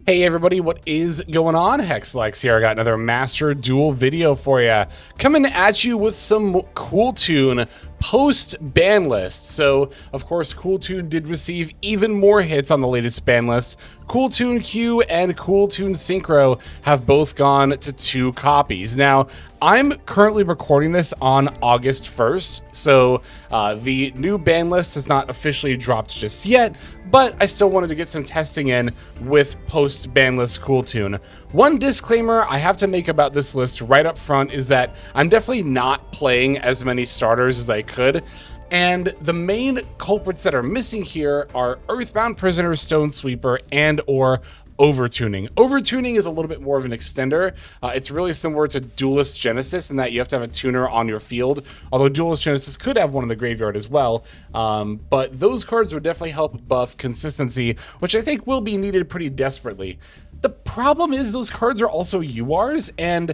Hey everybody, what is going on? Hexlex here. I got another Master Duel video for you. Coming at you with some Kewl Toon post-ban list. So, of course, Kewl Toon did receive even more hits on the latest ban list. Kewl Toon Q and Kewl Toon Synchro have both gone to 2 copies. Now, I'm currently recording this on August 1st, so the new ban list has not officially dropped just yet, but I still wanted to get some testing in with post-ban list Kewl Toon. One disclaimer I have to make about this list right up front is that I'm definitely not playing as many starters as I could, and the main culprits that are missing here are Earthbound Prisoner, Stone Sweeper, and or overtuning. Overtuning is a little bit more of an extender. It's really similar to Duelist Genesis in that you have to have a tuner on your field, although Duelist Genesis could have one in the graveyard as well. But those cards would definitely help buff consistency, which I think will be needed pretty desperately. The problem is those cards are also URs, and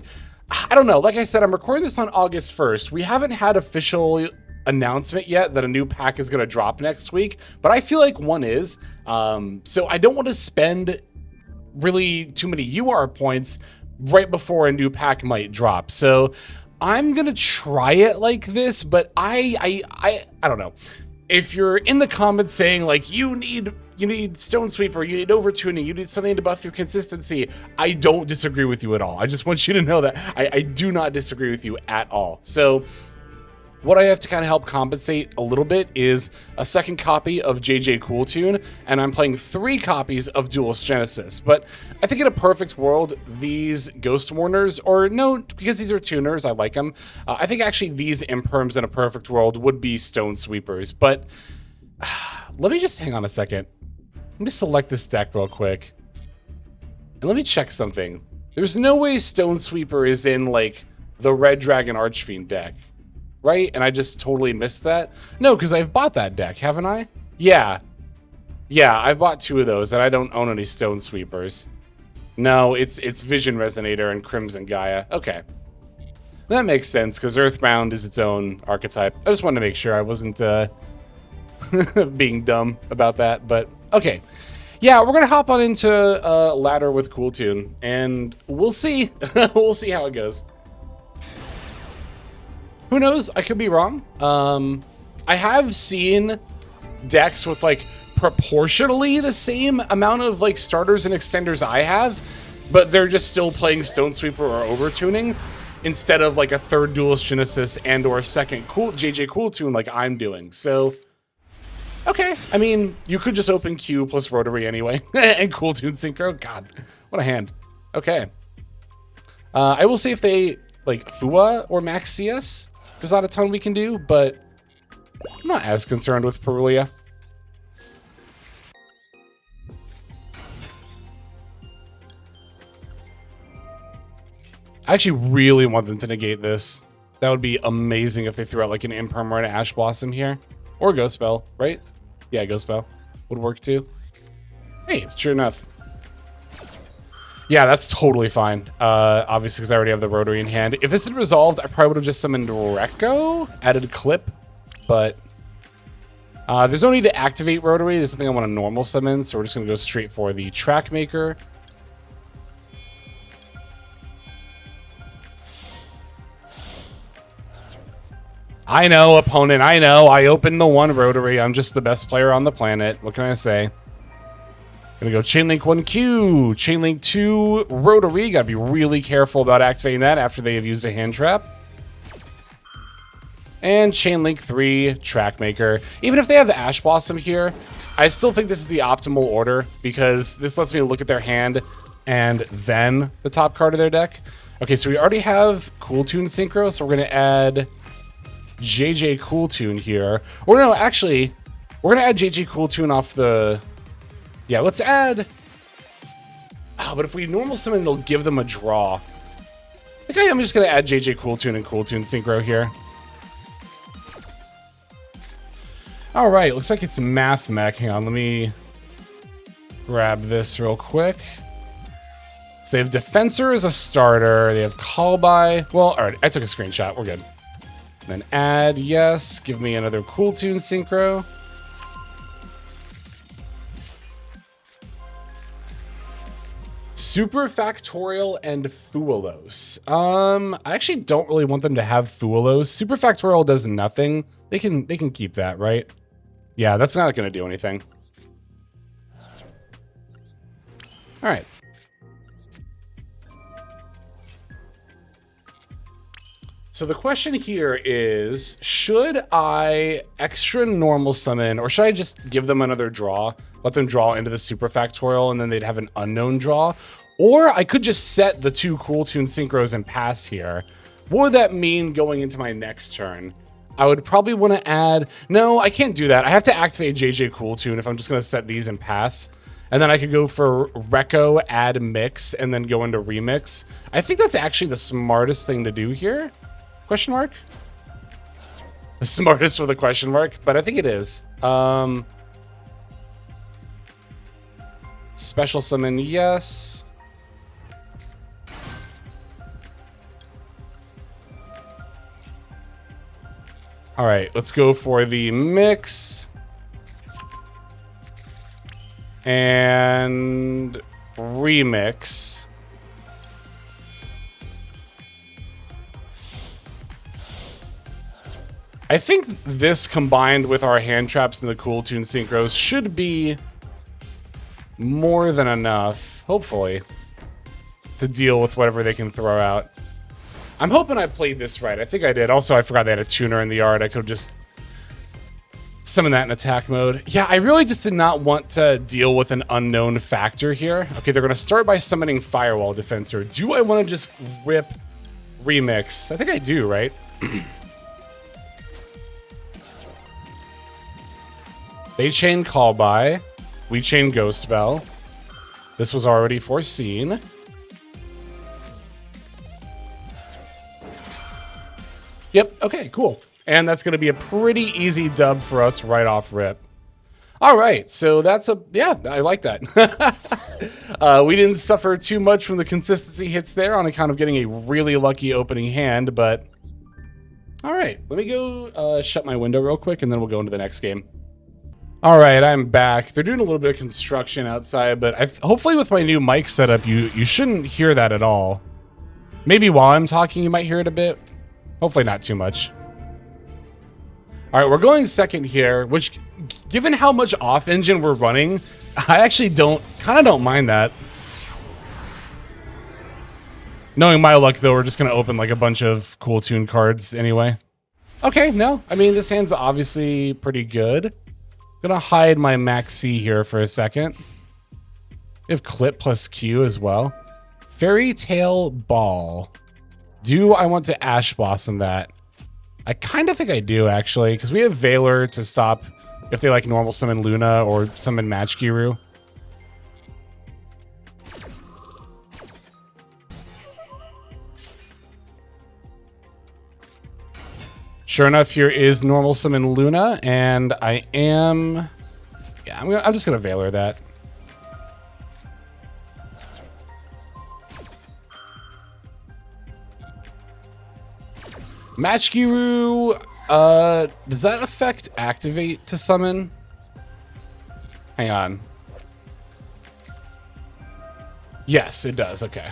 I don't know, like I said, I'm recording this on August 1st. We haven't had official announcement yet that a new pack is going to drop next week, but I feel like one is. So I don't want to spend really too many UR points right before a new pack might drop. So I'm gonna try it like this, but I don't know. If you're in the comments saying like you need Stone Sweeper, you need overtuning, you need something to buff your consistency, I don't disagree with you at all. I just want you to know that I do not disagree with you at all. So what I have to kind of help compensate a little bit is a second copy of Kewl Toon, and I'm playing 3 copies of Duelist Genesis. But I think in a perfect world, these Ghost Warners, or no, because these are tuners, I like them. I think actually these Imperms in a perfect world would be Stone Sweepers. But let me just hang on a second. Let me select this deck real quick. And let me check something. There's no way Stone Sweeper is in, like, the Red Dragon Archfiend deck, right? And I just totally missed that? No, because I've bought that deck, haven't I? Yeah. Yeah, I've bought 2 of those, and I don't own any Stone Sweepers. No, it's Vision Resonator and Crimson Gaia. Okay. That makes sense, because Earthbound is its own archetype. I just wanted to make sure I wasn't being dumb about that, but okay. Yeah, we're going to hop on into ladder with Kewl Toon, and we'll see. We'll see how it goes. Who knows? I could be wrong. I have seen decks with like proportionally the same amount of like starters and extenders I have, but they're just still playing Stone Sweeper or overtuning instead of like a third Duelist Genesis and or second Kewl Toon like I'm doing. So, okay. I mean, you could just open Q plus Rotary anyway and Kewl Toon Synchro. God, what a hand. Okay. I will say if they like Fua or Max CS, there's not a ton we can do, but I'm not as concerned with Perulia. I actually really want them to negate this. That would be amazing if they threw out like an Imperm or an Ash Blossom here. Or Ghost Spell, right? Yeah, Ghost Spell would work too. Hey, sure enough. Yeah, that's totally fine. Obviously, because I already have the Rotary in hand. If this had resolved, I probably would have just summoned Rekko, added Clip, but there's no need to activate Rotary. There's something I want to normal summon, so we're just going to go straight for the Track Maker. I know, opponent, I know. I opened the 1 Rotary. I'm just the best player on the planet. What can I say? Gonna go Chainlink 1Q, Chainlink 2 Rotary. Gotta be really careful about activating that after they have used a hand trap. And Chainlink 3 Track Maker. Even if they have the Ash Blossom here, I still think this is the optimal order because this lets me look at their hand and then the top card of their deck. Okay, so we already have Kewl Toon Synchro, so we're gonna add Kewl Toon here. Or no, actually, we're gonna add Kewl Toon off the... Yeah, let's add... Oh, but if we normal summon, they'll give them a draw. I think I'm just going to add Kewl Toon and Kewl Toon Synchro here. Alright, looks like it's Math Mech. Hang on, let me grab this real quick. So they have Defensor as a starter. They have Call By. Well, alright, I took a screenshot. We're good. And then add, yes. Give me another Kewl Toon Synchro. Super Factorial and Fuelos. I actually don't really want them to have Fuelos. Super Factorial does nothing. They can keep that, right? Yeah, that's not going to do anything. All right. So the question here is, should I extra normal summon, or should I just give them another draw? Let them draw into the Super Factorial, and then they'd have an unknown draw? Or I could just set the 2 Cool Tune Synchros and pass here. What would that mean going into my next turn? I would probably want to add... No, I can't do that. I have to activate JJ Cool Tune if I'm just going to set these and pass. And then I could go for Reco, add Mix, and then go into Remix. I think that's actually the smartest thing to do here. Question mark? The smartest with a question mark, but I think it is. Special summon, yes. All right, let's go for the mix. And remix. I think this combined with our hand traps and the Cool Tune Synchros should be more than enough, hopefully, to deal with whatever they can throw out. I'm hoping I played this right. I think I did. Also, I forgot they had a tuner in the yard. I could have just summon that in attack mode. Yeah, I really just did not want to deal with an unknown factor here. Okay, they're going to start by summoning Firewall Defensor. Do I want to just rip Remix? I think I do, right? They chain Call By. We chain Ghost Spell. This was already foreseen. Yep, okay, cool. And that's going to be a pretty easy dub for us right off rip. All right, so that's yeah, I like that. We didn't suffer too much from the consistency hits there on account of getting a really lucky opening hand, but all right, let me go shut my window real quick and then we'll go into the next game. All right, I'm back. They're doing a little bit of construction outside, but hopefully with my new mic setup, you shouldn't hear that at all. Maybe while I'm talking, you might hear it a bit. Hopefully not too much. All right, we're going second here, which, given how much off engine we're running, I actually kind of don't mind that. Knowing my luck, though, we're just gonna open like a bunch of Cool Tune cards anyway. Okay, no, I mean, this hand's obviously pretty good. Gonna hide my Max C here for a second. We have Clip plus Q as well. Fairy Tale Ball. Do I want to Ash Blossom that? I kind of think I do, actually, because we have Valor to stop if they like normal summon Luna or summon Match Giru. Sure enough, here is normal summon Luna, and I am... Yeah, I'm just gonna Valor that. Match Giru, does that affect Activate to summon? Hang on. Yes, it does, okay.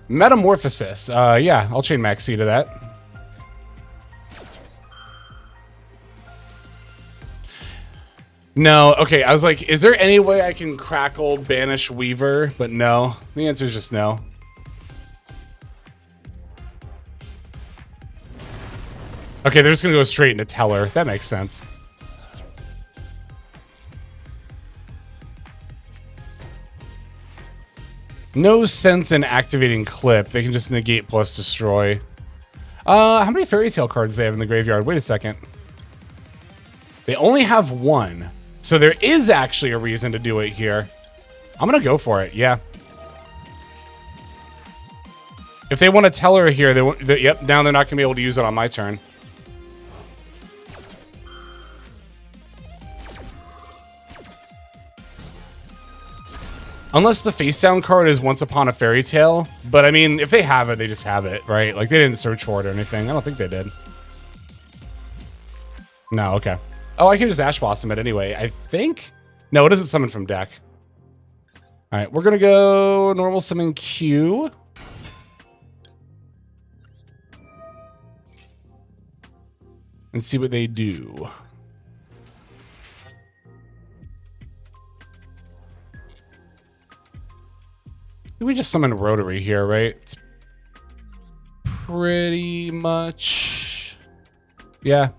Metamorphosis, yeah, I'll chain Max C to that. No, okay, I was like, is there any way I can Crackle, Banish Weaver? But no, the answer is just no. Okay, they're just gonna go straight into Teller. That makes sense. No sense in activating Clip. They can just negate plus destroy. How many Fairy Tale cards do they have in the graveyard? Wait a second. They only have one. So there is actually a reason to do it here. I'm gonna go for it, yeah. If they want to Teller here, yep, now they're not gonna be able to use it on my turn. Unless the face down card is Once Upon a Fairy Tale. But I mean, if they have it, they just have it, right? Like, they didn't search for it or anything. I don't think they did. No, okay. Oh, I can just Ash Blossom it anyway, I think? No, it doesn't summon from deck. All right, we're gonna go normal summon Q. And see what they do. We just summon Rotary here, right? It's pretty much... Yeah.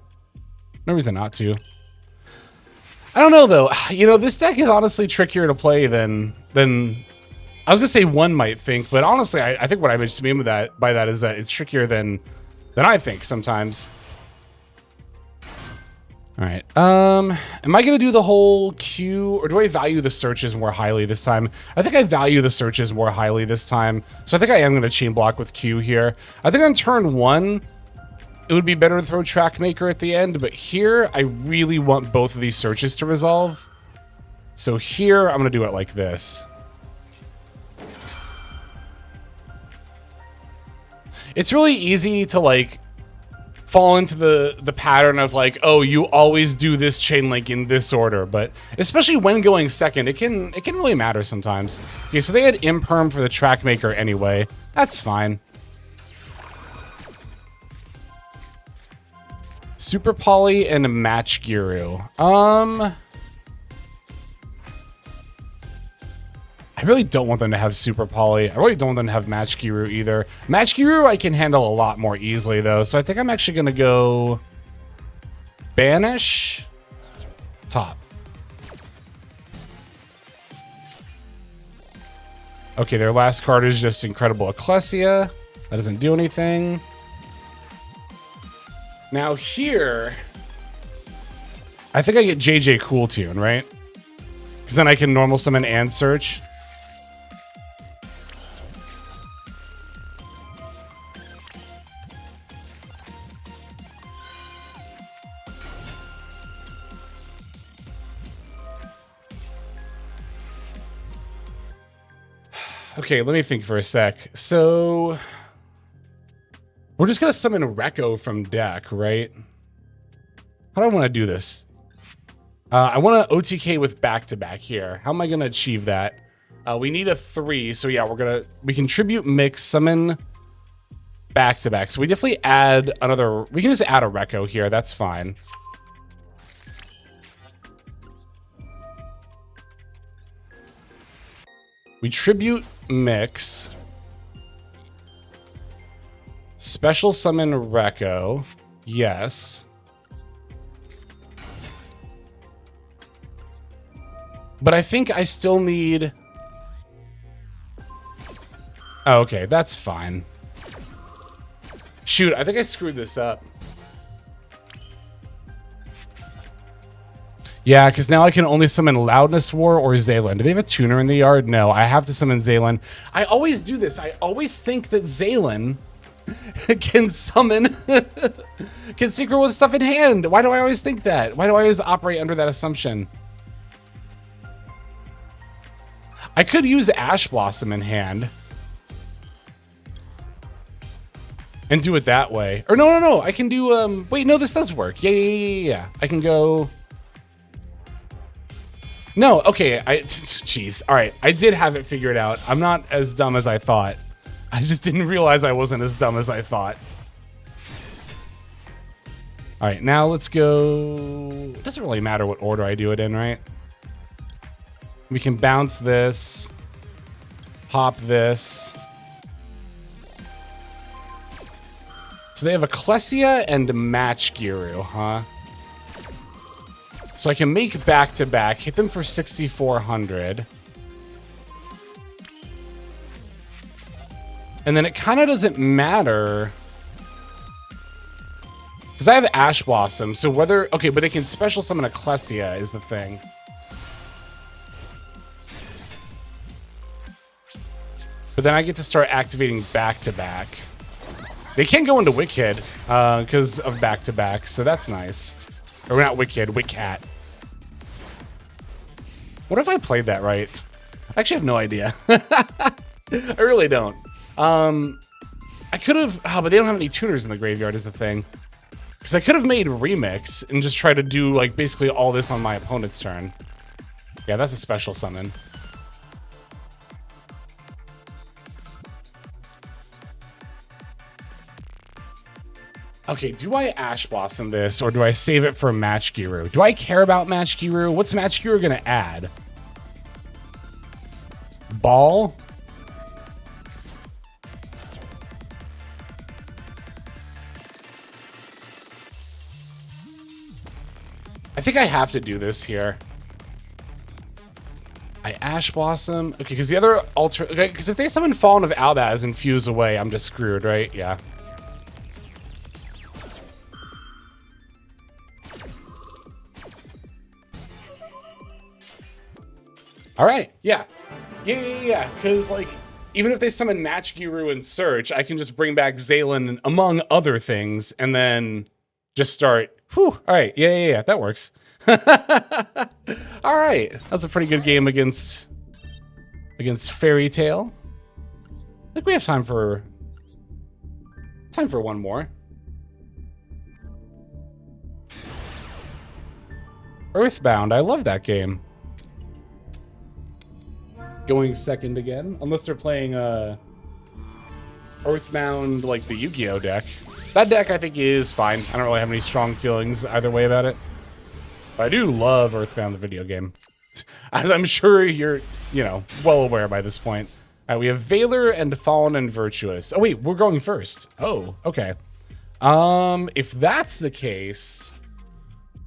No reason not to. I don't know, though. You know, this deck is honestly trickier to play than I was gonna say one might think, but honestly, I think what I just mean with that by that is that it's trickier than I think sometimes. All right. Am I gonna do the whole Q, or do I value the searches more highly this time? I think I value the searches more highly this time, so I think I am gonna chain block with Q here. I think on turn 1, it would be better to throw Trackmaker at the end, but here I really want both of these searches to resolve. So here I'm gonna do it like this. It's really easy to like fall into the pattern of like, oh, you always do this chain link in this order, but especially when going second, it can really matter sometimes. Okay, so they had Imperm for the Trackmaker anyway. That's fine. Super Poly and Match Giru. I really don't want them to have Super Poly. I really don't want them to have Match Giru either. Match Giru I can handle a lot more easily though, so I think I'm actually gonna go Banish top. Okay, their last card is just Incredible Ecclesia. That doesn't do anything. Now here, I think I get JJ Cool Tune, right? Because then I can normal summon and search. Okay, let me think for a sec. So we're just gonna summon Rekko from deck, right? How do I want to do this? I want to OTK with back-to-back here. How am I gonna achieve that? We need a 3, so yeah, we can tribute mix, summon back-to-back. So we definitely add another. We can just add a Rekko here. That's fine. We tribute mix. Special summon Rekko. Yes. But I think I still need... Oh, okay, that's fine. Shoot, I think I screwed this up. Yeah, because now I can only summon Loudness War or Zaylin. Do they have a tuner in the yard? No, I have to summon Zaylin. I always do this. I always think that Zaylin can summon, can synchro with stuff in hand. Why do I always think that? Why do I always operate under that assumption? I could use Ash Blossom in hand and do it that way. Or no. I can do, wait, no, this does work. Yeah. I can go... No, okay, jeez. All right, I did have it figured out. I'm not as dumb as I thought. I just didn't realize I wasn't as dumb as I thought. All right, now let's go. It doesn't really matter what order I do it in, right? We can bounce this, pop this. So they have Ecclesia and Match Giru, huh? So I can make back-to-back, hit them for 6,400. And then it kind of doesn't matter. Because I have Ash Blossom, so whether... Okay, but they can special summon Ecclesia is the thing. But then I get to start activating back-to-back. They can go into Wicked because of back-to-back, so that's nice. Or not Wicked, Wickcat. What if I played that right? I actually have no idea. I really don't. I could have... Oh, but they don't have any tuners in the graveyard is the thing. Because I could have made Remix and just try to do, like, basically all this on my opponent's turn. Yeah, that's a special summon. Okay, do I Ash Blossom this, or do I save it for Match Giru? Do I care about Match Giru? What's Match Giru gonna add? Ball? I think I have to do this here. I Ash Blossom. Okay, because the other alter... Okay, because if they summon Fallen of Albaz and fuse away, I'm just screwed, right? Yeah. All right, yeah. Yeah. Because, like, even if they summon Match Giru and Search, I can just bring back Zaylin among other things, and then just start... Whew, all right, yeah, that works. All right, that's a pretty good game against Fairy Tail. I think we have time for one more. Earthbound, I love that game. Going second again, unless they're playing Earthbound like the Yu-Gi-Oh deck. That deck I think is fine. I don't really have any strong feelings either way about it. But I do love Earthbound, the video game. As I'm sure you're, well aware by this point. All right, we have Valor and Fallen and Virtuous. Oh, wait, we're going first. Oh, okay. If that's the case,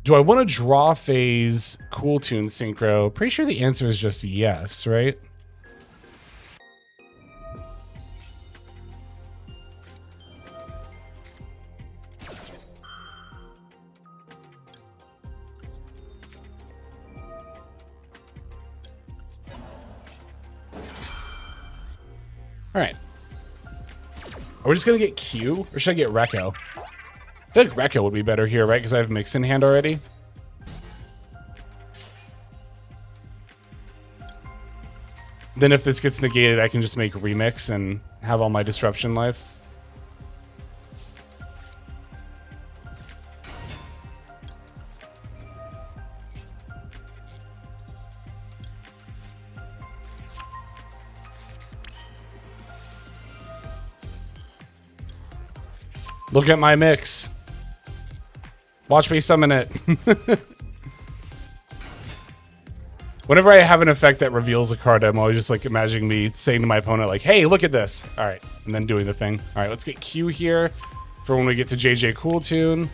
do I want to draw phase Cool Tune Synchro? Pretty sure the answer is just yes, right? All right. Are we just going to get Q, or should I get Rekko? I feel like Rekko would be better here, right? Because I have Mix in hand already. Then if this gets negated, I can just make Remix and have all my Disruption life. Look at my mix. Watch me summon it. Whenever I have an effect that reveals a card, I'm always just like imagining me saying to my opponent like, hey, look at this. All right, and then doing the thing. All right, let's get Q here for when we get to JJ Cool Tune.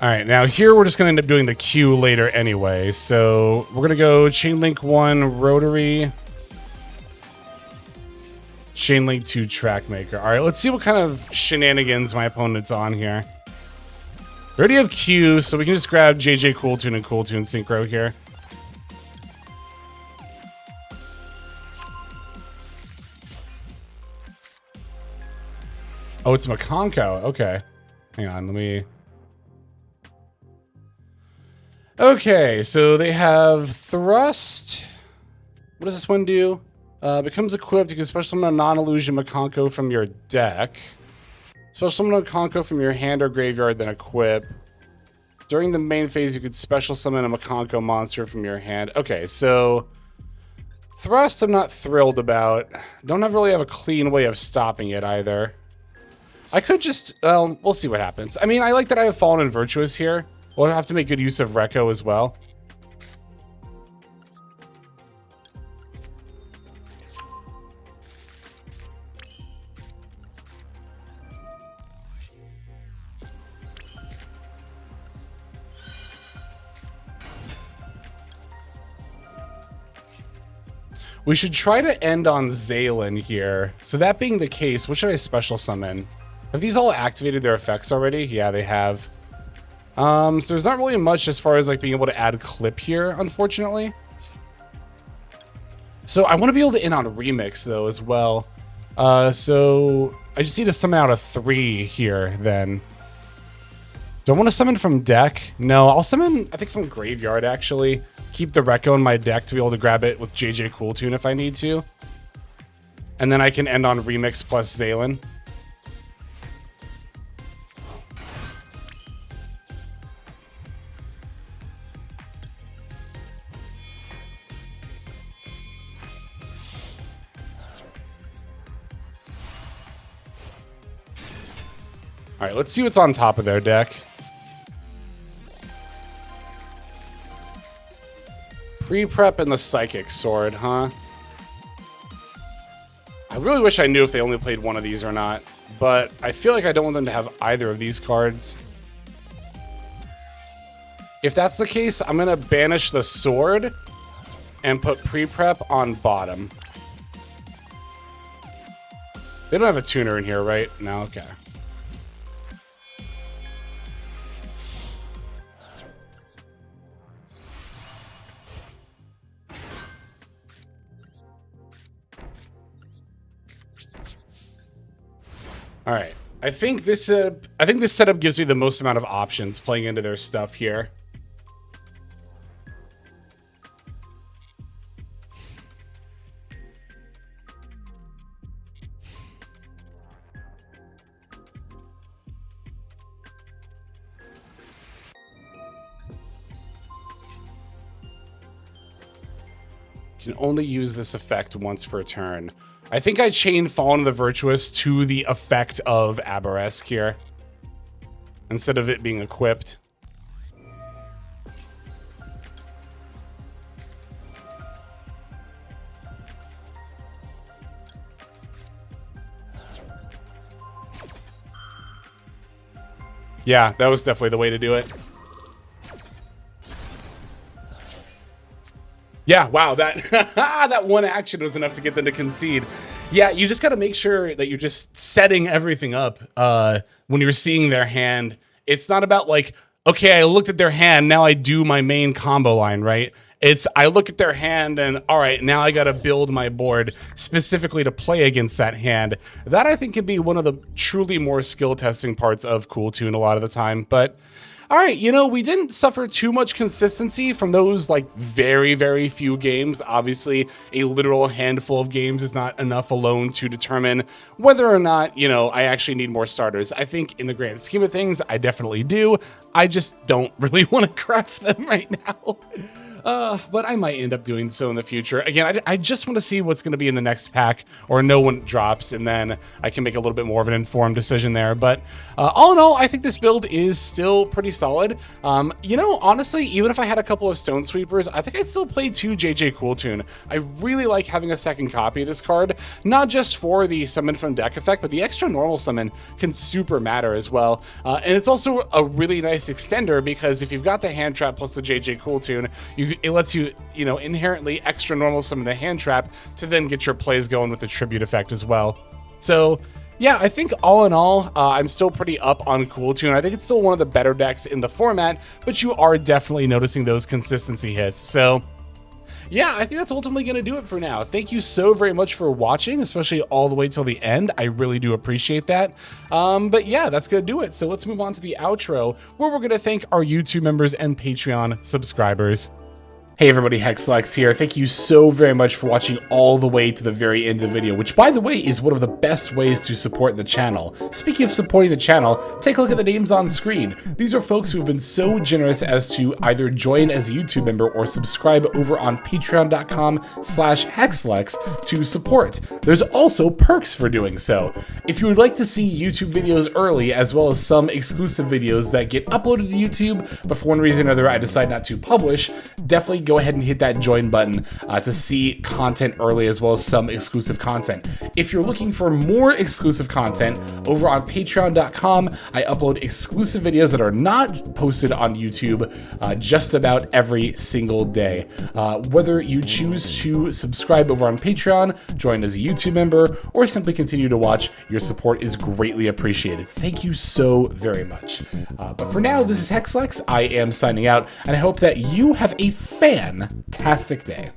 All right, now here we're just gonna end up doing the Q later anyway. So we're gonna go Chain Link 1, Rotary, Chain Link 2, Track Maker. All right, let's see what kind of shenanigans my opponent's on here. We already have Q, so we can just grab JJ Cool Tune and Cool Tune Synchro here. Oh, it's Makonko. Okay. Hang on, let me... Okay, so they have Thrust. What does this one do? Becomes equipped. You can special summon a non-illusion Makonko from your deck. Special summon a Makonko from your hand or graveyard, then equip. During the main phase, you could special summon a Makonko monster from your hand. Okay, so Thrust I'm not thrilled about. Don't really have a clean way of stopping it either. I could just, well, we'll see what happens. I mean, I like that I have Fallen and Virtuous here. We'll have to make good use of Rekko as well. We should try to end on Zaylin here. So that being the case, what should I special summon? Have these all activated their effects already? Yeah, they have. So there's not really much as far as like being able to add clip here, unfortunately. So I want to be able to in on Remix though as well. So I just need to summon out a 3 here then. Do I want to summon from deck? No, I'll summon, I think from graveyard actually. Keep the Rekko in my deck to be able to grab it with JJ Cool Tune if I need to. And then I can end on Remix plus Zaylin. All right, let's see what's on top of their deck. Pre-prep and the Psychic Sword, huh? I really wish I knew if they only played one of these or not, but I feel like I don't want them to have either of these cards. If that's the case, I'm gonna banish the sword and put pre-prep on bottom. They don't have a tuner in here, right? No, okay. All right. I think this setup gives me the most amount of options playing into their stuff here. Can only use this effect once per turn. I think I chained Fallen of the Virtuous to the effect of Aberrask here, instead of it being equipped. Yeah, that was definitely the way to do it. Yeah, wow, that that one action was enough to get them to concede. Yeah, you just got to make sure that you're just setting everything up when you're seeing their hand. It's not about like, okay, I looked at their hand, now I do my main combo line, right? It's I look at their hand and all right, now I got to build my board specifically to play against that hand. That I think can be one of the truly more skill testing parts of Cool Tune a lot of the time, but all right, you know, we didn't suffer too much consistency from those, like, very, very few games. Obviously, a literal handful of games is not enough alone to determine whether or not, you know, I actually need more starters. I think in the grand scheme of things, I definitely do. I just don't really want to craft them right now. But I might end up doing so in the future. Again, I just want to see what's going to be in the next pack or know when it drops, and then I can make a little bit more of an informed decision there. But all in all, I think this build is still pretty solid. You know, honestly, even if I had a couple of Stone Sweepers, I think I'd still play 2 JJ Cool Tune. I really like having a second copy of this card, not just for the summon from deck effect, but the extra normal summon can super matter as well. And it's also a really nice extender because if you've got the hand trap plus the JJ Cool Tune, it lets you, you know, inherently extra normal summon the hand trap to then get your plays going with the tribute effect as well. So yeah, I think all in all, I'm still pretty up on Cool Tune. I think it's still one of the better decks in the format, but you are definitely noticing those consistency hits. So yeah, I think that's ultimately going to do it for now. Thank you so very much for watching, especially all the way till the end. I really do appreciate that. But yeah, that's going to do it. So let's move on to the outro, where we're going to thank our YouTube members and Patreon subscribers. Hey everybody, Hexlex here. Thank you so very much for watching all the way to the very end of the video, which by the way is one of the best ways to support the channel. Speaking of supporting the channel, take a look at the names on screen. These are folks who have been so generous as to either join as a YouTube member or subscribe over on patreon.com/Hexlex to support. There's also perks for doing so. If you would like to see YouTube videos early, as well as some exclusive videos that get uploaded to YouTube, but for one reason or another I decide not to publish, definitely go ahead and hit that join button to see content early, as well as some exclusive content. If you're looking for more exclusive content, over on patreon.com, I upload exclusive videos that are not posted on YouTube just about every single day. Whether you choose to subscribe over on Patreon, join as a YouTube member, or simply continue to watch, your support is greatly appreciated. Thank you so very much. But for now, this is Hexlex. I am signing out, and I hope that you have a fantastic day.